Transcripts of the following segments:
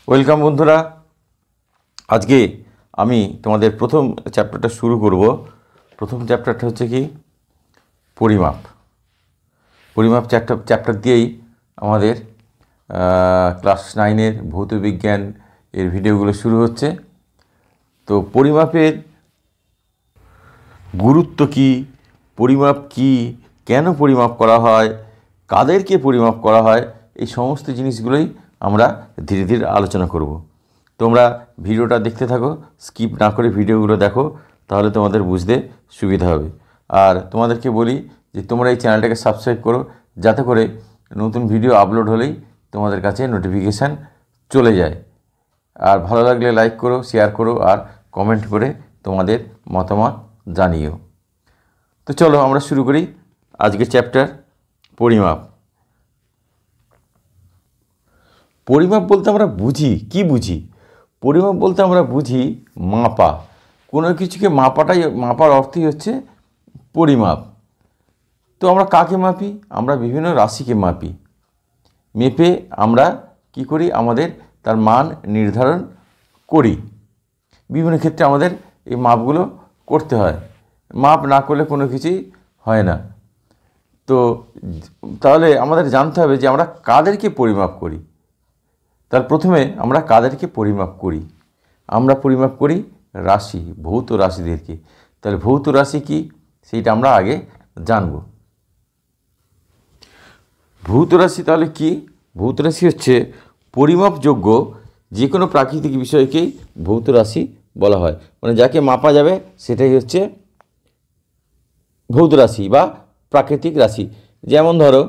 Welcome বন্ধুরা। আজকে আমি তোমাদের প্রথম চ্যাপ্টারটা শুরু করব। প্রথম চ্যাপ্টারটা হচ্ছে কি পরিমাপ। পরিমাপ চ্যাপ্টার দিয়েই আমাদের ক্লাস 9-এর ভৌত বিজ্ঞান এর ভিডিওগুলো শুরু হচ্ছে। তো পরিমাপের গুরুত্ব কি, পরিমাপ কি, কেন পরিমাপ করা হয়, কাদেরকে পরিমাপ করা হয়, এই সমস্ত জিনিসগুলোই আমরা ধীরে ধীরে আলোচনা করব। তোমরা ভিডিওটা দেখতে থাকো, স্কিপ না করে ভিডিওগুলো দেখো, তাহলে তোমাদের বুঝতে সুবিধা হবে। আর তোমাদেরকে বলি যে তোমরা এই চ্যানেলটাকে সাবস্ক্রাইব করো, যাতে করে নতুন ভিডিও আপলোড হলেই তোমাদের কাছে নোটিফিকেশান চলে যায়। আর ভালো লাগলে লাইক করো, শেয়ার করো, আর কমেন্ট করে তোমাদের মতামত জানিও। তো চলো আমরা শুরু করি আজকের চ্যাপ্টার পরিমাপ। পরিমাপ বলতে আমরা বুঝি কি বুঝি? পরিমাপ বলতে আমরা বুঝি মাপা। কোনো কিছুকে মাপার অর্থই হচ্ছে পরিমাপ। তো আমরা কাকে মাপি? আমরা বিভিন্ন রাশিকে মাপি। মেপে আমরা কি করি? আমাদের তার মান নির্ধারণ করি। বিভিন্ন ক্ষেত্রে আমাদের এই মাপগুলো করতে হয়। মাপ না করলে কোনো কিছুই হয় না। তো তাহলে আমাদের জানতে হবে যে আমরা কাদেরকে পরিমাপ করি। তার প্রথমে আমরা কাদেরকে পরিমাপ করি? আমরা পরিমাপ করি রাশি, ভৌত রাশিদেরকে। তাহলে ভৌত রাশি কি সেইটা আমরা আগে জানব। ভৌত রাশি তাহলে কি? ভৌত রাশি হচ্ছে পরিমাপযোগ্য যে কোনো প্রাকৃতিক বিষয়কেই ভৌত রাশি বলা হয়। মানে যাকে মাপা যাবে সেটাই হচ্ছে ভৌত রাশি বা প্রাকৃতিক রাশি। যেমন ধরো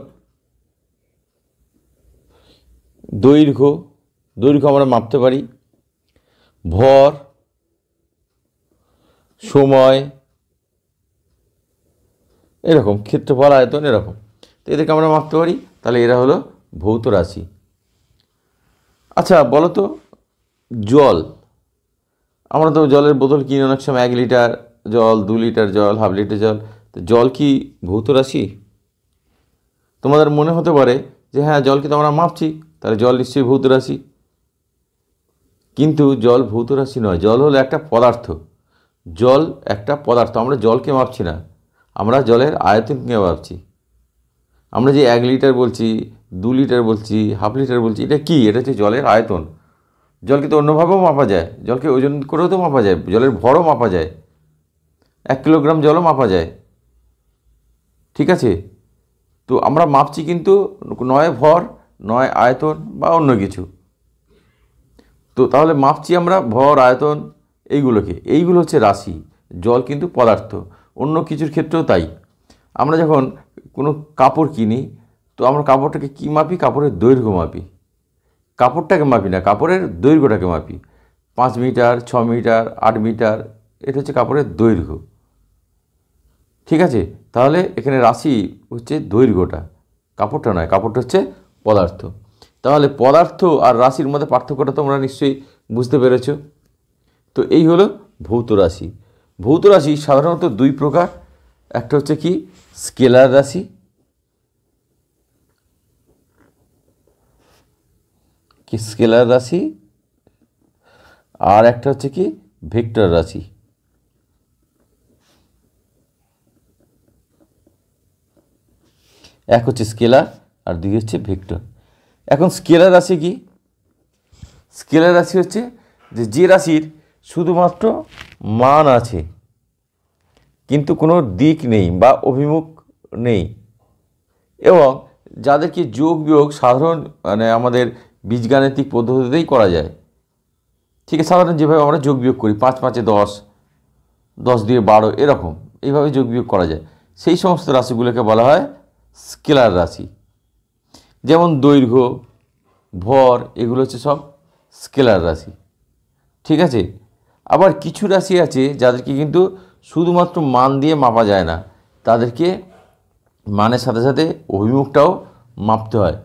দৈর্ঘ্য আমরা মাপতে পারি, ভর, সময়, এরকম ক্ষেত্রফল, আয়তন, এরকম। তো এদেরকে আমরা মাপতে পারি। তাহলে এরা হলো ভৌত রাশি। আচ্ছা বলো তো, জল, আমরা তো জলের বোতল কিনে অনেক সময় 1 লিটার জল, 2 লিটার জল, হাফ লিটার জল। তো জল কি ভৌত রাশি? তোমাদের মনে হতে পারে যে হ্যাঁ, জলকে তো আমরা মাপছি, তাহলে জল নিশ্চয়ই ভৌত রাশি। কিন্তু জল ভৌত রাশি নয়। জল হলো একটা পদার্থ। জল একটা পদার্থ। আমরা জলকে মাপছি না, আমরা জলের আয়তনকে মাপছি। আমরা যে 1 লিটার বলছি, 2 লিটার বলছি, হাফ লিটার বলছি, এটা কি? এটা হচ্ছে জলের আয়তন। জলকে তো অন্যভাবেও মাপা যায়। জলকে ওজন করেও তো মাপা যায়, জলের ভরও মাপা যায়, 1 কিলোগ্রাম জলও মাপা যায়। ঠিক আছে? তো আমরা মাপছি কিন্তু নয় ভর, নয় আয়তন বা অন্য কিছু। তো তাহলে মাপছি আমরা ভর, আয়তন, এইগুলো হচ্ছে রাশি। জল কিন্তু পদার্থ। অন্য কিছুর ক্ষেত্রেও তাই। আমরা যখন কোনো কাপড় কিনি, তো আমরা কাপড়টাকে কী মাপি? কাপড়ের দৈর্ঘ্য মাপি। কাপড়টাকে মাপি না, কাপড়ের দৈর্ঘ্যটাকে মাপি। 5 মিটার, 6 মিটার, 8 মিটার, এটা হচ্ছে কাপড়ের দৈর্ঘ্য। ঠিক আছে? তাহলে এখানে রাশি হচ্ছে দৈর্ঘ্যটা, কাপড়টা নয়। কাপড়টা হচ্ছে পদার্থ। তাহলে পদার্থ আর রাশির মধ্যে পার্থক্যটা তোমরা নিশ্চয়ই বুঝতে পেরেছ। তো এই হলো ভৌত রাশি। ভৌত রাশি সাধারণত 2 প্রকার। একটা হচ্ছে কি স্কেলার রাশি, আর একটা হচ্ছে কি ভেক্টর রাশি। এক হচ্ছে স্কেলার আর 2 হচ্ছে ভেক্টর। এখন স্কেলার রাশি কি? স্কেলার রাশি হচ্ছে যে রাশির শুধুমাত্র মান আছে, কিন্তু কোনো দিক নেই বা অভিমুখ নেই, এবং যাদেরকে যোগ বিয়োগ সাধারণ আমাদের বীজগাণিতিক পদ্ধতিতেই করা যায়। ঠিক আছে? সাধারণ যেভাবে আমরা যোগ বিয়োগ করি, 5 5 10, 10 2 12, এরকম এইভাবে যোগ বিয়োগ করা যায়। সেই সমস্ত রাশিগুলোকে বলা হয় স্কেলার রাশি। যেমন দৈর্ঘ্য, ভর, এগুলো হচ্ছে সব স্কেলার রাশি। ঠিক আছে? আবার কিছু রাশি আছে যাদেরকে কিন্তু শুধুমাত্র মান দিয়ে মাপা যায় না, তাদেরকে মানের সাথে সাথে অভিমুখটাও মাপতে হয়।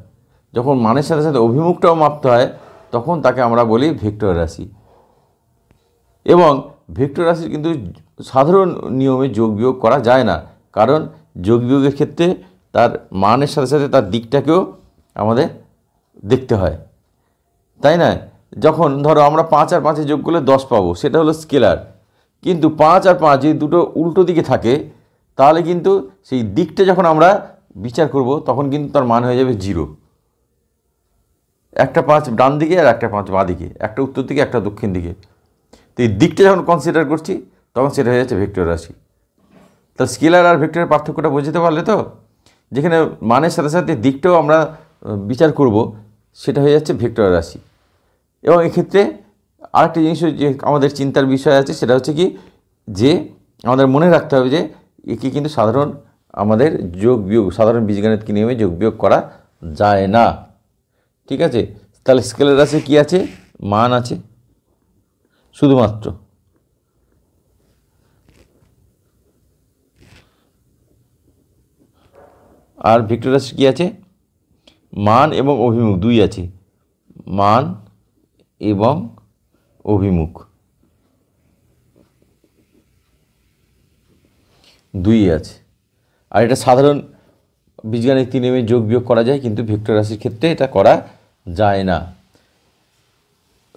যখন মানের সাথে সাথে অভিমুখটাও মাপতে হয়, তখন তাকে আমরা বলি ভেক্টর রাশি। এবং ভেক্টর রাশির কিন্তু সাধারণ নিয়মে যোগ বিয়োগ করা যায় না, কারণ যোগ বিয়োগের ক্ষেত্রে তার মানের সাথে সাথে তার দিকটাকেও আমাদের দেখতে হয়, তাই না? যখন ধরো আমরা 5 আর 5 যোগ করলে 10 পাবো, সেটা হলো স্কেলার। কিন্তু 5 আর 5 যদি দুটো উল্টো দিকে থাকে তাহলে কিন্তু সেই দিকটা যখন আমরা বিচার করব তখন কিন্তু তার মান হয়ে যাবে 0। একটা 5 ডান দিকে আর একটা 5 বাঁ দিকে, একটা উত্তর দিকে একটা দক্ষিণ দিকে। তো এই দিকটা যখন কনসিডার করছি তখন সেটা হয়ে যাচ্ছে ভেক্টর রাশি। তো স্কেলার আর ভেক্টরের পার্থক্যটা বুঝতে পারলে তো, যেখানে মানের সাথে সাথে দিকটাও আমরা বিচার করব, সেটা হয়ে যাচ্ছে ভেক্টর রাশি। এবং এক্ষেত্রে আরেকটা জিনিস যে আমাদের চিন্তার বিষয় আছে, সেটা হচ্ছে কি যে আমাদের মনে রাখতে হবে যে একে কিন্তু সাধারণ আমাদের যোগ বিয়োগ, সাধারণ বীজগণিত নিয়মে যোগ বিয়োগ করা যায় না। ঠিক আছে, তাহলে স্কেলার রাশি কী আছে? মান আছে শুধুমাত্র। আর ভেক্টর রাশি কী আছে? মান এবং অভিমুখ দুই আছে, মান এবং অভিমুখ দুই আছে। আর এটা সাধারণ বীজগণিত নিয়মে যোগ বিয়োগ করা যায়, কিন্তু ভেক্টর রাশির ক্ষেত্রে এটা করা যায় না।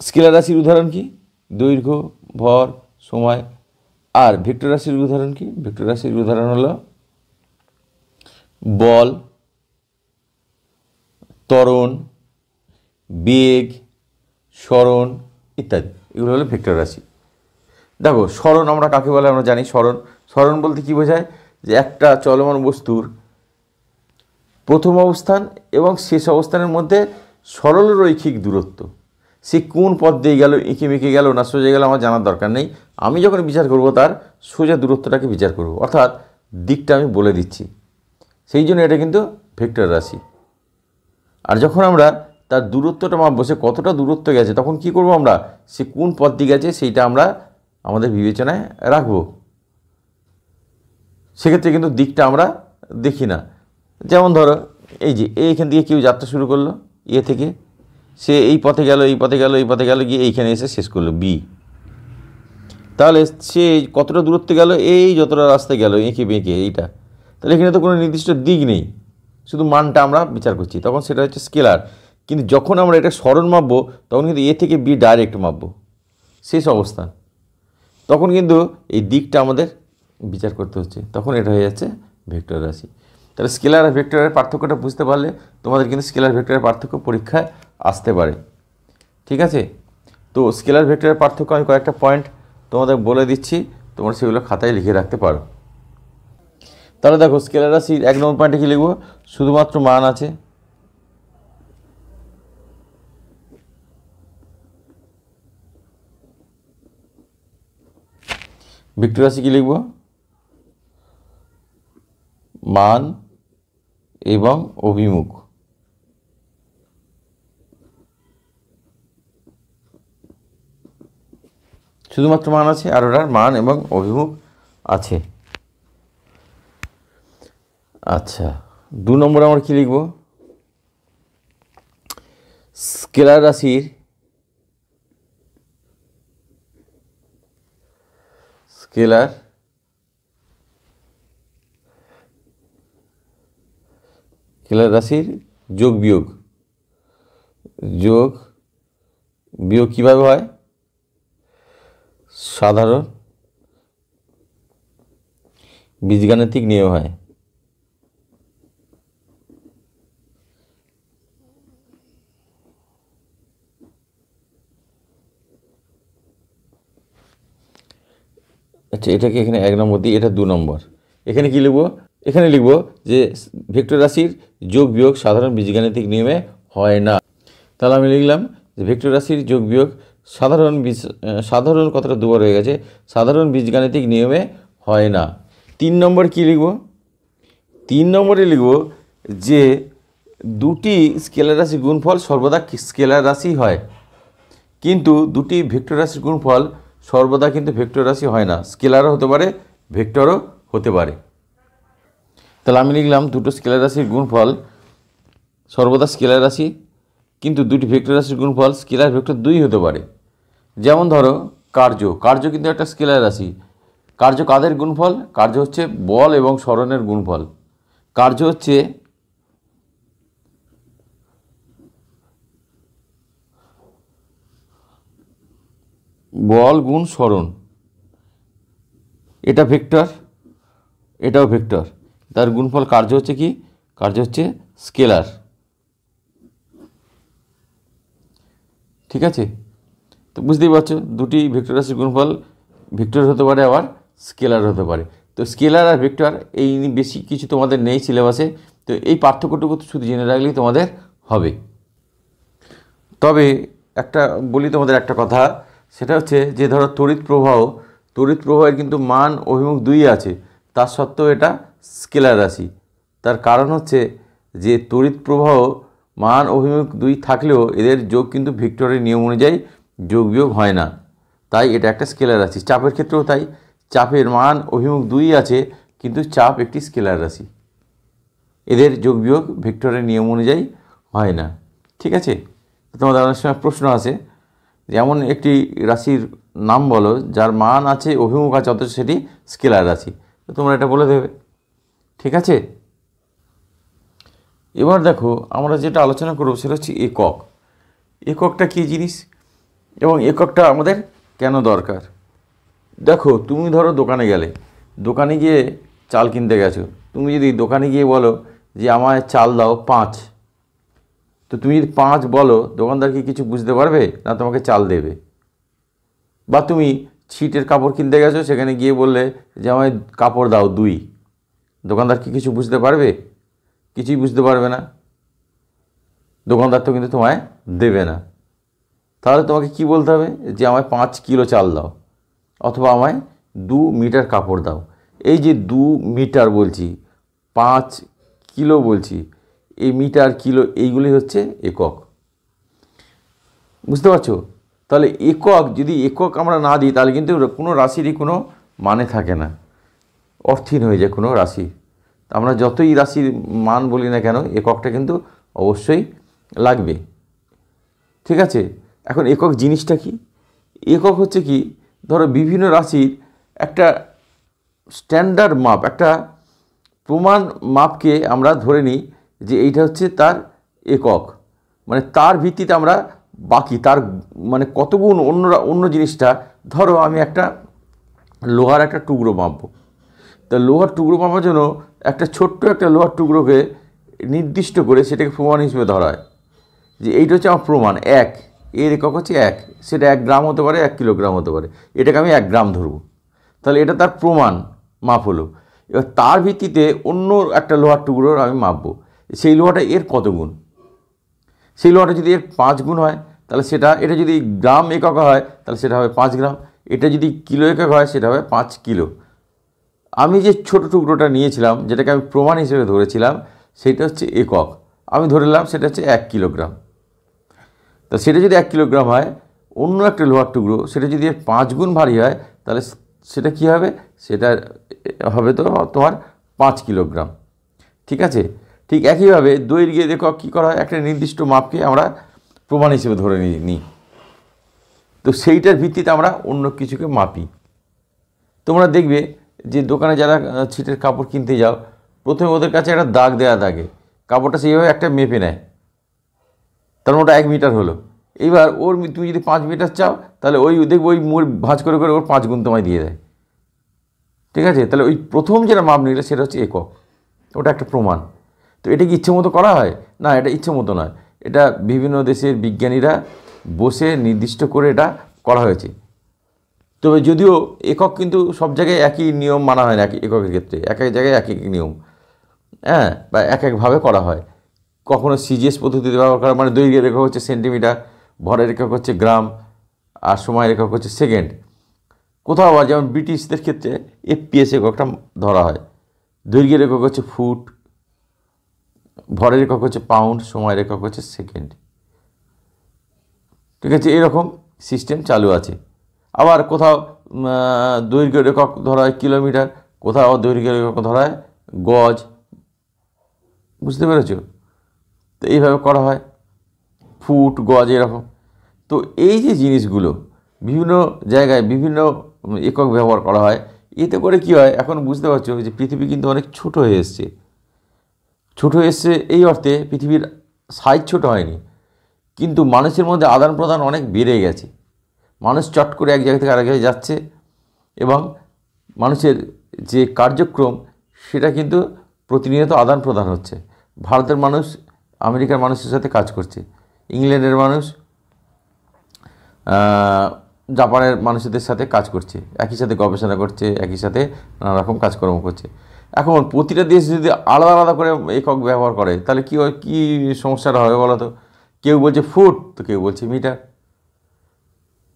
স্কেলার রাশির উদাহরণ কি? দৈর্ঘ্য, ভর, সময়। আর ভেক্টর রাশির উদাহরণ কি? ভেক্টর রাশির উদাহরণ হলো বল, ত্বরণ, বেগ, সরণ ইত্যাদি। এগুলো হলো ভেক্টর রাশি। দেখো সরণ আমরা কাকে বলে আমরা জানি। সরণ বলতে কী বোঝায়? যে একটা চলমান বস্তুর প্রথম অবস্থান এবং শেষ অবস্থানের মধ্যে সরল রৈখিক দূরত্ব। সে কোন পথ দিয়ে গেল, এঁকে মেঁকে গেল না সোজা গেল, আমার জানার দরকার নেই। আমি যখন বিচার করব তার সোজা দূরত্বটাকে বিচার করব, অর্থাৎ দিকটা আমি বলে দিচ্ছি। সেই জন্য এটা কিন্তু ভেক্টর রাশি। আর যখন আমরা তার দূরত্বটা মাপবো, সে কতটা দূরত্ব গেছে, তখন কি করব আমরা? সে কোন পথ দিয়ে গেছে সেইটা আমরা আমাদের বিবেচনায় রাখবো। সেক্ষেত্রে কিন্তু দিকটা আমরা দেখি না। যেমন ধরো এই যে এইখান থেকে কেউ যাত্রা শুরু করলো এ থেকে, সে এই পথে গেল, এই পথে গেল, এই পথে গেল, গিয়ে এইখানে এসে শেষ করলো বি। তাহলে সে কতটা দূরত্বে গেল? এই যতটা রাস্তায় গেল এঁকে বেঁকে এইটা। তাহলে এখানে তো কোনো নির্দিষ্ট দিক নেই, শুধু মানটা আমরা বিচার করছি, তখন সেটা হচ্ছে স্কেলার। কিন্তু যখন আমরা এটা সরণ মাপবো তখন কিন্তু এ থেকে বি ডাইরেক্ট মাপবো শেষ অবস্থান, তখন কিন্তু এই দিকটা আমাদের বিচার করতে হচ্ছে, তখন এটা হয়ে যাচ্ছে ভেক্টর রাশি। তাহলে স্কেলার আর ভেক্টরের পার্থক্যটা বুঝতে পারলে তোমাদের কিন্তু স্কেলার ভেক্টরের পার্থক্য পরীক্ষায় আসতে পারে। ঠিক আছে, তো স্কেলার ভেক্টরের পার্থক্য আমি কয়েকটা পয়েন্ট তোমাদের বলে দিচ্ছি, তোমরা সেগুলো খাতায় লিখে রাখতে পারো। তাহলে দেখো স্কেলার রাশির 1 নম্বর পয়েন্টে কী লিখবো? শুধুমাত্র মান আছে। ভেক্টর রাশি কী লিখব? মান এবং অভিমুখ। শুধুমাত্র মান আছে আর ওটার মান এবং অভিমুখ আছে। আচ্ছা, 2 নম্বরে আমরা কী লিখব? স্কেলার রাশির স্কেলার রাশির যোগ বিয়োগ কীভাবে হয়? সাধারণ বীজগাণিতিক নিয়ম হয়। আচ্ছা, এটাকে এখানে 1 নম্বর দিই, এটা 2 নম্বর। এখানে কি লিখব? এখানে লিখব যে ভেক্টর রাশির যোগ বিয়োগ সাধারণ বীজগাণিতিক নিয়মে হয় না। তাহলে আমি লিখলাম যে ভেক্টর রাশির যোগ বিয়োগ সাধারণ কথাটা দুবার হয়ে গেছে, সাধারণ বীজগাণিতিক নিয়মে হয় না। 3 নম্বর কি লিখব? 3 নম্বরে লিখব যে দুটি স্কেলার রাশির গুণফল সর্বদা স্কেলার রাশি হয়, কিন্তু দুটি ভেক্টর রাশির গুণফল সর্বদা কিন্তু ভেক্টর রাশি হয় না। স্কেলারও হতে পারে, ভেক্টরও হতে পারে। তাহলে আমি লিখলাম দুটো স্কেলার রাশির গুণফল সর্বদা স্কেলার রাশি, কিন্তু দুটি ভেক্টর রাশির গুণফল স্কেলার ভেক্টর 2 হতে পারে। যেমন ধরো কার্য কিন্তু একটা স্কেলার রাশি। কার্য কাদের গুণফল? কার্য হচ্ছে বল এবং সরণের গুণফল। কার্য হচ্ছে বল গুণ সরণ, এটা ভেক্টর, এটাও ভেক্টর, তার গুণফল কার্য হচ্ছে কি, কার্য হচ্ছে স্কেলার। ঠিক আছে, তো বুঝতেই পারছো দুটি ভেক্টর রাশির গুণফল ভেক্টর হতে পারে আবার স্কেলার হতে পারে। তো স্কেলার আর ভেক্টর এই বেশি কিছু তোমাদের নেই সিলেবাসে, তো এই পার্থক্যটুকু শুধু জেনে রাখলেই তোমাদের হবে। তবে একটা বলি তোমাদের একটা কথা, সেটা হচ্ছে যে ধরো তড়িৎ প্রবাহের কিন্তু মান অভিমুখ দুই আছে, তার সত্ত্বেও এটা স্কেলার রাশি। তার কারণ হচ্ছে যে তড়িৎ প্রবাহ মান অভিমুখ দুই থাকলেও এদের যোগ কিন্তু ভেক্টরের নিয়ম অনুযায়ী যোগ বিয়োগ হয় না, তাই এটা একটা স্কেলার রাশি। চাপের ক্ষেত্রেও তাই, চাপের মান অভিমুখ দুই আছে কিন্তু চাপ একটি স্কেলার রাশি, এদের যোগ বিয়োগ ভেক্টরের নিয়ম অনুযায়ী হয় না। ঠিক আছে, তোমাদের অনেক সময় প্রশ্ন আছে যেমন একটি রাশির নাম বলো যার মান আছে অভিমুখ আছে অথচ সেটি স্কেলার রাশি, তো তোমরা এটা বলে দেবে। ঠিক আছে, এবার দেখো আমরা যেটা আলোচনা করব সেটা হচ্ছে একক। এককটা কী জিনিস এবং এককটা আমাদের কেন দরকার। দেখো তুমি ধরো দোকানে গেলে, দোকানে গিয়ে চাল কিনতে গেছো, তুমি যদি দোকানে গিয়ে বলো যে আমায় চাল দাও 5, তো তুমি যদি 5 বলো, দোকানদার কি কিছু বুঝতে পারবে না তোমাকে চাল দেবে? বা তুমি ছিটের কাপড় কিনতে গেছো, সেখানে গিয়ে বললে যে আমায় কাপড় দাও 2, দোকানদার কি কিছু বুঝতে পারবে? কিছুই বুঝতে পারবে না, দোকানদার তো কিন্তু তোমায় দেবে না। তাহলে তোমাকে কি বলতে হবে যে আমায় 5 কিলো চাল দাও, অথবা আমায় 2 মিটার কাপড় দাও। এই যে 2 মিটার বলছি, 5 কিলো বলছি, এই মিটার কিলো এইগুলি হচ্ছে একক। বুঝতে পারছো? তাহলে একক যদি একক আমরা না দিই তাহলে কিন্তু কোনো রাশিরই কোনো মানে থাকে না, অর্থহীন হয়ে যায় কোনো রাশি। আমরা যতই রাশির মান বলি না কেন এককটা কিন্তু অবশ্যই লাগবে। ঠিক আছে, এখন একক জিনিসটা কি? একক হচ্ছে কি, ধরো বিভিন্ন রাশির একটা স্ট্যান্ডার্ড মাপ, একটা প্রমাণ মাপকে আমরা ধরে নিই যে এইটা হচ্ছে তার একক, মানে তার ভিত্তিতে আমরা বাকি তার মানে কত গুণ অন্য জিনিসটা, ধরো আমি একটা লোহার একটা টুকরো মাপবো, তা লোহার টুকরো মাপার জন্য একটা ছোট্ট একটা লোহার টুকরোকে নির্দিষ্ট করে সেটাকে প্রমাণ হিসেবে ধরা হয় যে এইটা হচ্ছে আমার প্রমাণ 1, এর একক হচ্ছে 1, সেটা 1 গ্রাম হতে পারে 1 কিলোগ্রাম হতে পারে, এটাকে আমি 1 গ্রাম ধরবো, তাহলে এটা তার প্রমাণ মাপ হলো। এবার তার ভিত্তিতে অন্য একটা লোহার টুকরোর আমি মাপবো, সেই লোহাটা এর কত গুণ, সেই লোহাটা যদি এর 5 গুণ হয় তাহলে এটা যদি গ্রাম একক হয় তাহলে সেটা হবে 5 গ্রাম, এটা যদি কিলো একক হয় সেটা হবে 5 কিলো। আমি যে ছোট টুকরোটা নিয়েছিলাম যেটাকে আমি প্রমাণ হিসেবে ধরেছিলাম সেটা হচ্ছে একক, আমি ধরে নিলাম সেটা হচ্ছে 1 কিলোগ্রাম। তা সেটা যদি 1 কিলোগ্রাম হয়, অন্য একটা লোহার টুকরো সেটা যদি এর 5 গুণ ভারী হয় তাহলে সেটা কী হবে, সেটা হবে তো তোমার 5 কিলোগ্রাম। ঠিক আছে, ঠিক একইভাবে দৈর্ঘ্যের একক কী করা হয়, একটা নির্দিষ্ট মাপকে আমরা প্রমাণ হিসেবে ধরে নিই, তো সেইটার ভিত্তিতে আমরা অন্য কিছুকে মাপি। তোমরা দেখবে যে দোকানে যারা ছিটের কাপড় কিনতে যাও, প্রথমে ওদের কাছে একটা দাগ দেওয়া থাকে, কাপড়টা সেইভাবে একটা মেপে নেয়, তার ওটা 1 মিটার হলো। এইবার তুমি যদি 5 মিটার চাও তাহলে দেখবো ওই ভাঁজ করে করে ওর 5 গুণ তোমায় দিয়ে দেয়। ঠিক আছে, তাহলে ওই প্রথম যেটা মাপ নিলে সেটা হচ্ছে একক, ওটা একটা প্রমাণ। তো এটা কি ইচ্ছে মতো করা হয়? না, এটা ইচ্ছে মতো নয়, এটা বিভিন্ন দেশের বিজ্ঞানীরা বসে নির্দিষ্ট করে এটা করা হয়েছে। তবে যদিও একক কিন্তু সব জায়গায় একই নিয়ম মানা হয় না, এককের ক্ষেত্রে এক এক জায়গায় এক এক নিয়ম, হ্যাঁ, বা এক একভাবে করা হয়। কখনো সিজিএস পদ্ধতিতে ব্যবহার করা, মানে দৈর্ঘ্যের একক হচ্ছে সেন্টিমিটার, ভরের একক হচ্ছে গ্রাম, আর সময়ের একক হচ্ছে সেকেন্ড। কোথাও আবার যেমন ব্রিটিশদের ক্ষেত্রে এফপিএস এককটা ধরা হয়, দৈর্ঘ্যের একক হচ্ছে ফুট, ভরের একক হচ্ছে পাউন্ড, সময়ের একক হচ্ছে সেকেন্ড। ঠিক আছে, এরকম সিস্টেম চালু আছে। আবার কোথাও দৈর্ঘ্যের একক ধরা হয় কিলোমিটার, কোথাও দৈর্ঘ্যের একক ধরা হয় গজ। বুঝতে পেরেছ? তো এইভাবে করা হয়, ফুট, গজ, এরকম। তো এই যে জিনিসগুলো বিভিন্ন জায়গায় বিভিন্ন একক ব্যবহার করা হয়, এতে করে কি হয়, এখন বুঝতে পারছো যে পৃথিবী কিন্তু অনেক ছোট হয়ে এসছে। ছোট হয়ে এসছে এই অর্থে পৃথিবীর সাইজ ছোট হয়নি, কিন্তু মানুষের মধ্যে আদান প্রদান অনেক বেড়ে গেছে। মানুষ চট করে এক জায়গা থেকে আরেক জায়গায় যাচ্ছে এবং মানুষের যে কার্যক্রম সেটা কিন্তু প্রতিনিয়ত আদান প্রদান হচ্ছে। ভারতের মানুষ আমেরিকার মানুষের সাথে কাজ করছে, ইংল্যান্ডের মানুষ জাপানের মানুষদের সাথে কাজ করছে, একই সাথে গবেষণা করছে, একই সাথে নানা রকম কাজকর্ম করছে। এখন প্রতিটা দেশ যদি আলাদা আলাদা করে একক ব্যবহার করে তাহলে কী সমস্যাটা হবে বলো তো? কেউ বলছে ফুট, তো কেউ বলছে মিটার,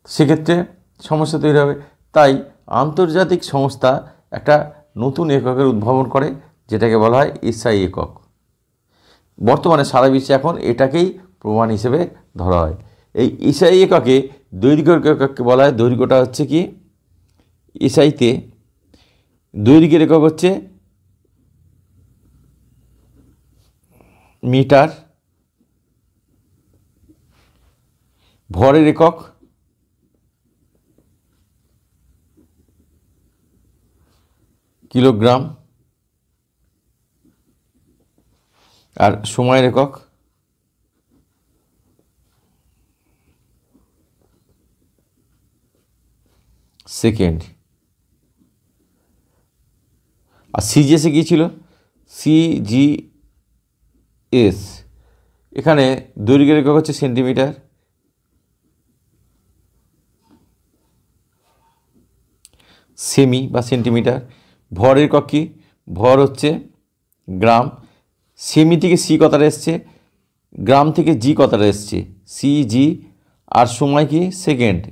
সেক্ষেত্রে সমস্যা তৈরি হবে। তাই আন্তর্জাতিক সংস্থা একটা নতুন এককের উদ্ভাবন করে, যেটাকে বলা হয় এসআই একক। বর্তমানে সারা বিশ্বে এখন এটাকেই প্রমাণ হিসেবে ধরা হয়। এই এসআই এককে দৈর্ঘ্য এককে বলা হয়। দৈর্ঘ্যটা হচ্ছে কি, এসআইতে দৈর্ঘ্যের একক হচ্ছে মিটার, ভরের একক কিলোগ্রাম, আর সময়ের একক সেকেন্ড। আর সিজিএসে কী ছিল? সিজিএস এখানে দৈর্ঘ্যের একক হচ্ছে সেন্টিমিটার, সেমি বা সেন্টিমিটার। ভরের একক কি? ভর হচ্ছে গ্রাম। সেমি থেকে সি কথাটা এসছে, গ্রাম থেকে জি কথাটা এসছে, সিজি। আর সময় কি? সেকেন্ড,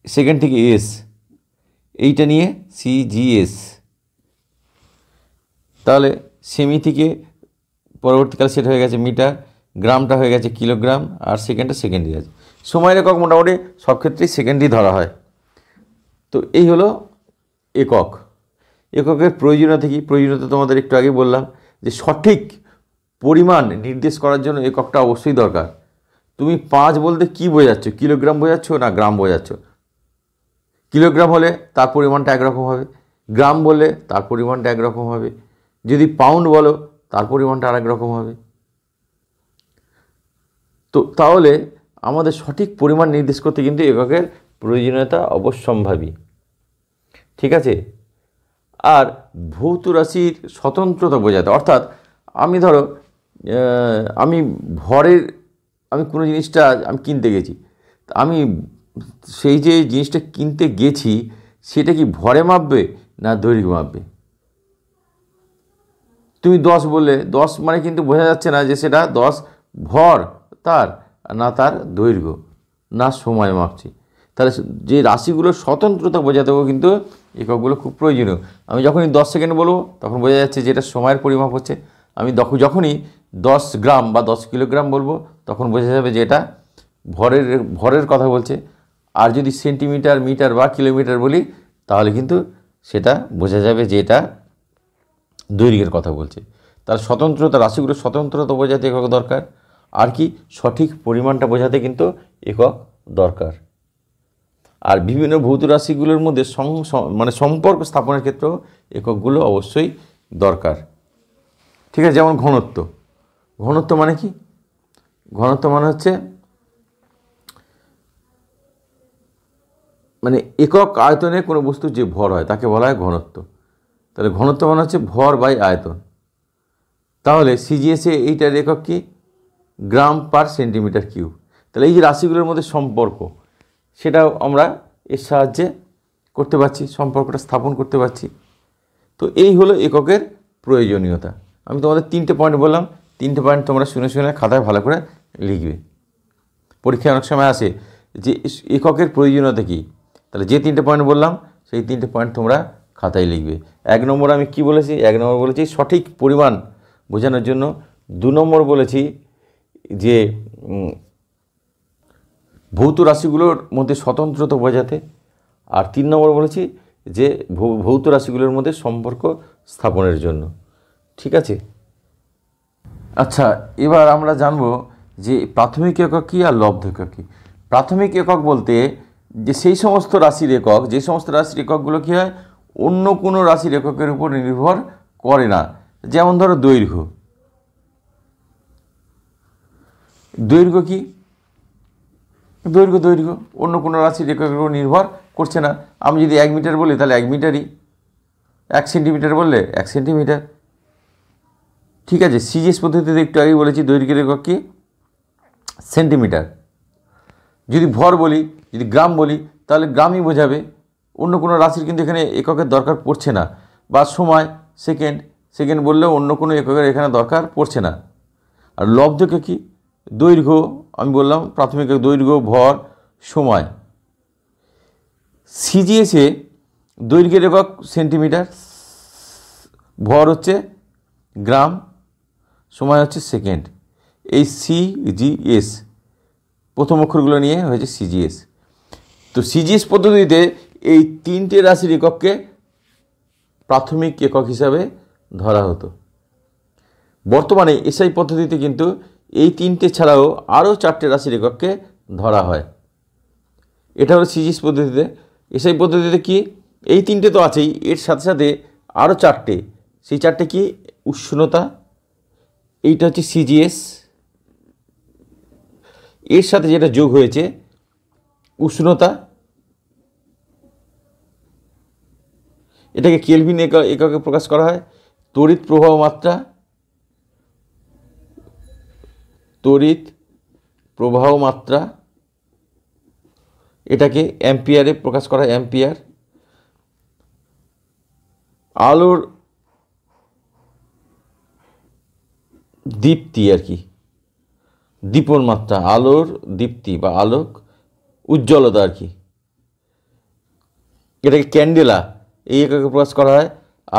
সেকেন্ড থেকে এস, এইটা নিয়ে সিজিএস। তাহলে সেমি থেকে পরবর্তীকালে সেটা হয়ে গেছে মিটার, গ্রামটা হয়ে গেছে কিলোগ্রাম, আর সেকেন্ডটা সেকেন্ডই আছে। সময়ের একক মোটামুটি সব ক্ষেত্রেই সেকেন্ডই ধরা হয়। তো এই হলো একক। এককের প্রয়োজনীয়তা কী? প্রয়োজনীয়তা তোমাদের একটু আগে বললাম যে সঠিক পরিমাণ নির্দেশ করার জন্য এককটা অবশ্যই দরকার। তুমি 5 বলতে কী বোঝাচ্ছ? কিলোগ্রাম বোঝাচ্ছ না গ্রাম বোঝাচ্ছ? কিলোগ্রাম হলে তার পরিমাণটা একরকম হবে, গ্রাম বললে তার পরিমাণটা একরকম হবে, যদি পাউন্ড বলো তার পরিমাণটা আরেক রকম হবে। তো তাহলে আমাদের সঠিক পরিমাণ নির্দেশ করতে কিন্তু এককের প্রয়োজনীয়তা অবশ্যম্ভাবী। ঠিক আছে। আর ভৌত রাশির স্বতন্ত্রতা বোঝাতে, অর্থাৎ আমি ধরো আমি কোনো জিনিসটা আমি কিনতে গেছি, আমি সেই যে জিনিসটা কিনতে গেছি সেটা কি ভরে মাপবে না দৈর্ঘ্য মাপবে? তুমি 10 বললে, 10 মানে কিন্তু বোঝা যাচ্ছে না যে সেটা 10 ভর তার, না তার দৈর্ঘ্য, না সময় মাপছি। তাহলে যে রাশিগুলোর স্বতন্ত্রতা বোঝাতেও কিন্তু এককগুলো খুব প্রয়োজনীয়। আমি যখনই 10 সেকেন্ড বলবো তখন বোঝা যাচ্ছে যে এটা সময়ের পরিমাপ হচ্ছে। আমি যখনই 10 গ্রাম বা 10 কিলোগ্রাম বলবো তখন বোঝা যাবে যে এটা ভরের কথা বলছে। আর যদি সেন্টিমিটার, মিটার বা কিলোমিটার বলি তাহলে কিন্তু সেটা বোঝা যাবে যে এটা দৈর্ঘ্যের কথা বলছে। তার স্বতন্ত্রতা, রাশিগুলোর স্বতন্ত্রতা বোঝাতে একক দরকার। আর কি? সঠিক পরিমাণটা বোঝাতে কিন্তু একক দরকার। আর বিভিন্ন ভৌত রাশিগুলোর মধ্যে সম্পর্ক স্থাপনের ক্ষেত্রেও এককগুলো অবশ্যই দরকার। ঠিক আছে। যেমন ঘনত্ব। ঘনত্ব মানে কি? ঘনত্ব মানে হচ্ছে একক আয়তনে কোনো বস্তুর যে ভর হয় তাকে বলা হয় ঘনত্ব। তাহলে ঘনত্ব মানে হচ্ছে ভর বাই আয়তন। তাহলে সিজিএসে এইটার একক কি? গ্রাম পার সেন্টিমিটার কিউব। তাহলে এই যে রাশিগুলোর মধ্যে সম্পর্ক, সেটাও আমরা এর সাহায্যে করতে পারছি, সম্পর্কটা স্থাপন করতে পারছি। তো এই হলো এককের প্রয়োজনীয়তা। আমি তোমাদের 3টে পয়েন্ট বললাম, 3টে পয়েন্ট তোমরা শুনে শুনে খাতায় ভালো করে লিখবে। পরীক্ষায় অনেক সময় আসে যে এককের প্রয়োজনীয়তা কী, তাহলে যে 3টে পয়েন্ট বললাম সেই 3টে পয়েন্ট তোমরা খাতায় লিখবে। 1 নম্বর আমি কি বলেছি? 1 নম্বর বলেছি সঠিক পরিমাণ বোঝানোর জন্য। 2 নম্বর বলেছি যে ভৌত রাশিগুলোর মধ্যে স্বতন্ত্রতা বোঝাতে। আর 3 নম্বর বলেছি যে ভৌত রাশিগুলোর মধ্যে সম্পর্ক স্থাপনের জন্য। ঠিক আছে। আচ্ছা, এবার আমরা জানব যে প্রাথমিক একক কী আর লব্ধ একক কী। প্রাথমিক একক বলতে যে সেই সমস্ত রাশির একক, যে সমস্ত রাশির এককগুলো কী হয়, অন্য কোনো রাশির এককের উপর নির্ভর করে না। যেমন ধরো দৈর্ঘ্য। দৈর্ঘ্য কি? দৈর্ঘ্য দৈর্ঘ্য অন্য কোনো রাশির এককের উপর নির্ভর করছে না। আমি যদি 1 মিটার বলি তাহলে 1 মিটারই, 1 সেন্টিমিটার বললে 1 সেন্টিমিটার। ঠিক আছে, সিজিএস পদ্ধতিতে একটু আগেই বলেছি দৈর্ঘ্যের একক কি সেন্টিমিটার। যদি ভর বলি, যদি গ্রাম বলি তাহলে গ্রামই বোঝাবে, অন্য কোনো রাশির কিন্তু এখানে এককের দরকার পড়ছে না। বা সময় সেকেন্ড, সেকেন্ড বললেও অন্য কোনো এককের এখানে দরকার পড়ছে না। আর লব্ধকে কি দৈর্ঘ্য, আমি বললাম প্রাথমিক দৈর্ঘ্য, ভর, সময়। সিজিএসে দৈর্ঘ্যের একক সেন্টিমিটার, ভর হচ্ছে গ্রাম, সময় হচ্ছে সেকেন্ড। এই সিজিএস প্রথম অক্ষরগুলো নিয়ে হয়েছে সিজিএস। তো সিজিএস পদ্ধতিতে এই 3টে রাশির একককে প্রাথমিক একক হিসাবে ধরা হতো। বর্তমানে এসআই পদ্ধতিতে কিন্তু এই 3টে ছাড়াও আরও 4টে রাশির একককে ধরা হয়। এটা হলো সিজিএস পদ্ধতিতে। এসআই পদ্ধতিতে কি এই 3টে তো আছেই, এর সাথে সাথে আরও 4টে। সেই 4টে কি উষ্ণতা, এইটা হচ্ছে সিজিএস, এর সাথে যেটা যোগ হয়েছে উষ্ণতা, এটাকে কেলভিন এককে প্রকাশ করা হয়। তড়িৎ প্রবাহ মাত্রা, তড়িৎ প্রবাহ মাত্রা, এটাকে অ্যাম্পিয়ারে প্রকাশ করা হয়, অ্যাম্পিয়ার। আলোর দীপ্তি আর কি, দীপন মাত্রা, আলোর দীপ্তি বা আলোক উজ্জ্বলতা আর কি, এটাকে ক্যান্ডেলা এই এককে প্রকাশ করা হয়।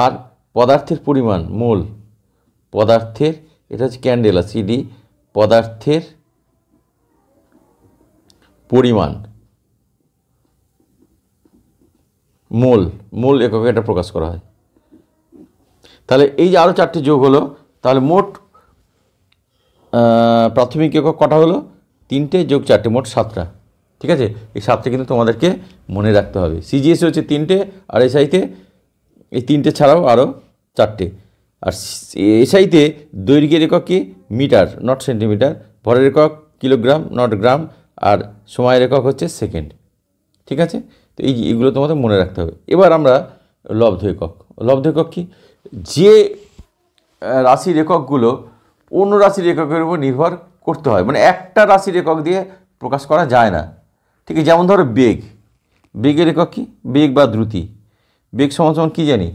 আর পদার্থের পরিমাণ, মোল, পদার্থের, এটা হচ্ছে ক্যান্ডেলা, সিডি, পদার্থের পরিমাণ, মোল, মোল এককে এটা প্রকাশ করা হয়। তাহলে এই যে আরও 4টে যোগ হলো, তাহলে মোট প্রাথমিক একক কটা হলো? 3টে যোগ 4টে, মোট 7টা। ঠিক আছে, এই 7টে কিন্তু তোমাদেরকে মনে রাখতে হবে। সিজিএস হচ্ছে 3টে, আর এসআইতে এই 3টে ছাড়াও আরও 4টে। আর এসআইতে দৈর্ঘ্যের একক কি মিটার, নট সেন্টিমিটার, ভরের একক কিলোগ্রাম, নট গ্রাম, আর সময়ের একক হচ্ছে সেকেন্ড। ঠিক আছে, তো এইগুলো তোমাদের মনে রাখতে হবে। এবার আমরা লব্ধ একক। লব্ধ একক কি? যে রাশির এককগুলো অন্য রাশির এককের উপর নির্ভর করতে হয়, মানে একটা রাশির একক দিয়ে প্রকাশ করা যায় না। ঠিক আছে, যেমন ধরো বেগ, বেগের একক কি? বেগ বা দ্রুতি। বেগ সমান সমান কী জানি?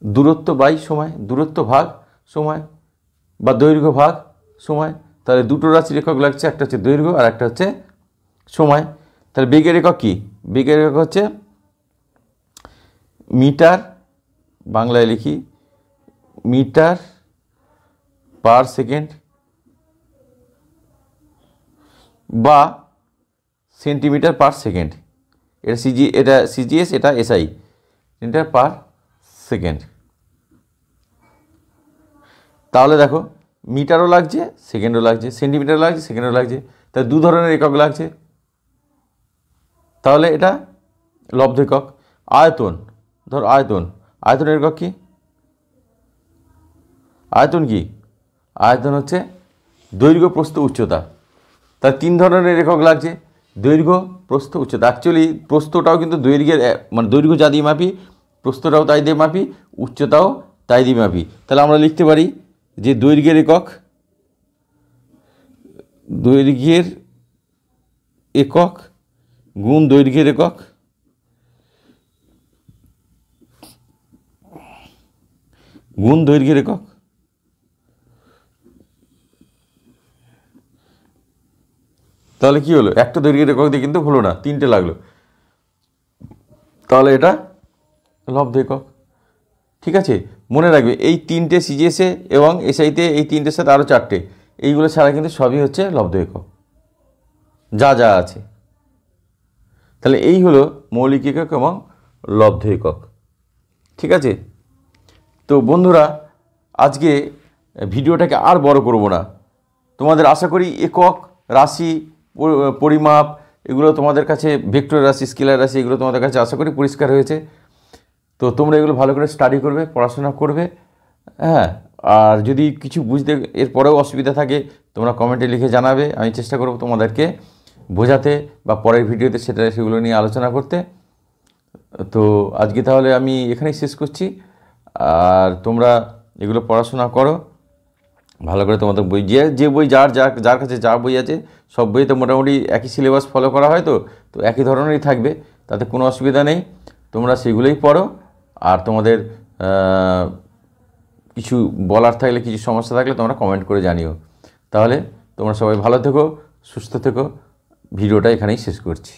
দূরত্ব বাই সময়, দূরত্ব ভাগ সময়, বা দৈর্ঘ্য ভাগ সময়। তাহলে দুটো রাশির একক লাগছে, একটা হচ্ছে দৈর্ঘ্য আর একটা হচ্ছে সময়। তাহলে বেগের একক কি? বেগের একক হচ্ছে মিটার, বাংলায় লিখি মিটার পার সেকেন্ড, বা সেন্টিমিটার পার সেকেন্ড। এটা সিজিএস, এটা এসআই, মিটার পার সেকেন্ড। তাহলে দেখো মিটারও লাগছে, সেকেন্ডও লাগছে, সেন্টিমিটারও লাগছে, সেকেন্ডও লাগছে, তাহলে দু ধরনের একক লাগছে। তাহলে এটা লব্ধ একক। আয়তন, ধর আয়তন, আয়তনের একক কি? আয়তন কি? আয়তন হচ্ছে দৈর্ঘ্য, প্রস্থ, উচ্চতা। তার 3 ধরনের একক লাগছে, দৈর্ঘ্য, প্রস্থ, উচ্চতা। অ্যাকচুয়ালি প্রস্থটাও কিন্তু দৈর্ঘ্যের, মানে দৈর্ঘ্য যা দিয়ে মাপি, প্রস্থটাও তাই দিয়ে মাপি, উচ্চতাও তাই দিয়ে মাপি। তাহলে আমরা লিখতে পারি যে দৈর্ঘ্যের একক, দৈর্ঘ্যের একক গুণ দৈর্ঘ্যের একক গুণ দৈর্ঘ্যের একক। তাহলে কি হলো? একটা দৈর্ঘ্যের একক দিয়ে কিন্তু হলো না, 3টে লাগলো। তাহলে এটা লব্ধ একক। ঠিক আছে, মনে রাখবে এই 3টে সিজিএসে এবং এসআইতে, এই 3টের সাথে আরও 4টে, এইগুলো ছাড়া কিন্তু সবই হচ্ছে লব্ধ একক, যা যা আছে। তাহলে এই হলো মৌলিক একক এবং লব্ধ একক। ঠিক আছে, তো বন্ধুরা আজকে ভিডিওটাকে আর বড় করব না। তোমাদের আশা করি একক, রাশি, পরিমাপ এগুলো তোমাদের কাছে, ভেক্টর রাশি, স্কেলার রাশি, এগুলো তোমাদের কাছে আশা করি পরিষ্কার হয়েছে। তো তোমরা এগুলো ভালো করে স্টাডি করবে, পড়াশোনা করবে। হ্যাঁ, আর যদি কিছু বুঝতে এরপরেও অসুবিধা থাকে তোমরা কমেন্টে লিখে জানাবে, আমি চেষ্টা করব তোমাদেরকে বোঝাতে বা পরের ভিডিওতে সেগুলো নিয়ে আলোচনা করতে। তো আজকে তাহলে আমি এখানেই শেষ করছি। আর তোমরা এগুলো পড়াশোনা করো ভালো করে। তোমাদের বই যে বই যার কাছে যা বই আছে সব বইতে মোটামুটি একই সিলেবাস ফলো করা হয়, তো একই ধরনেরই থাকবে, তাতে কোনো অসুবিধা নেই। তোমরা সেগুলোই পড়ো। আর তোমাদের কিছু বলার থাকলে, কিছু সমস্যা থাকলে তোমরা কমেন্ট করে জানিও। তাহলে তোমরা সবাই ভালো থেকো, সুস্থ থেকো। ভিডিওটা এখানেই শেষ করছি।